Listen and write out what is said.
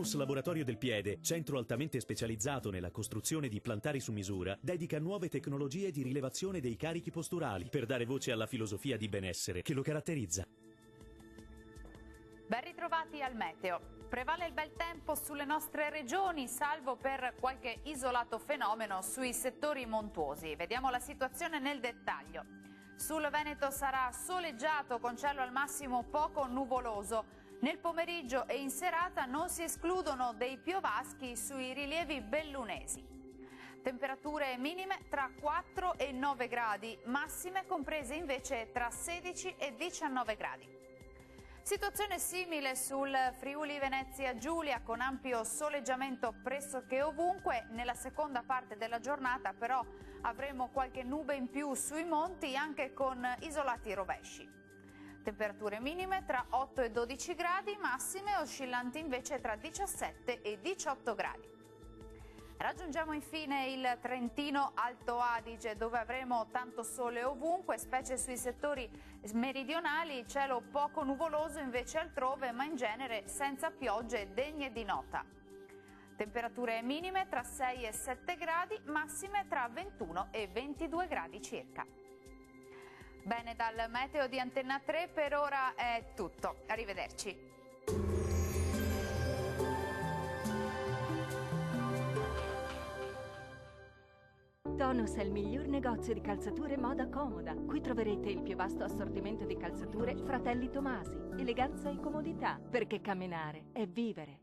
Tonus Laboratorio del Piede, centro altamente specializzato nella costruzione di plantari su misura, dedica nuove tecnologie di rilevazione dei carichi posturali per dare voce alla filosofia di benessere che lo caratterizza. Ben ritrovati al meteo. Prevale il bel tempo sulle nostre regioni, salvo per qualche isolato fenomeno sui settori montuosi. Vediamo la situazione nel dettaglio. Sul Veneto sarà soleggiato con cielo al massimo poco nuvoloso. Nel pomeriggio e in serata non si escludono dei piovaschi sui rilievi bellunesi. Temperature minime tra 4 e 9 gradi, massime comprese invece tra 16 e 19 gradi. Situazione simile sul Friuli Venezia Giulia, con ampio soleggiamento pressoché ovunque. Nella seconda parte della giornata però avremo qualche nube in più sui monti, anche con isolati rovesci. Temperature minime tra 8 e 12 gradi, massime oscillanti invece tra 17 e 18 gradi. Raggiungiamo infine il Trentino Alto Adige, dove avremo tanto sole ovunque, specie sui settori meridionali, cielo poco nuvoloso invece altrove, ma in genere senza piogge degne di nota. Temperature minime tra 6 e 7 gradi, massime tra 21 e 22 gradi circa. Bene, dal meteo di Antenna 3 per ora è tutto. Arrivederci. Tonus è il miglior negozio di calzature moda comoda. Qui troverete il più vasto assortimento di calzature Fratelli Tomasi. Eleganza e comodità, perché camminare è vivere.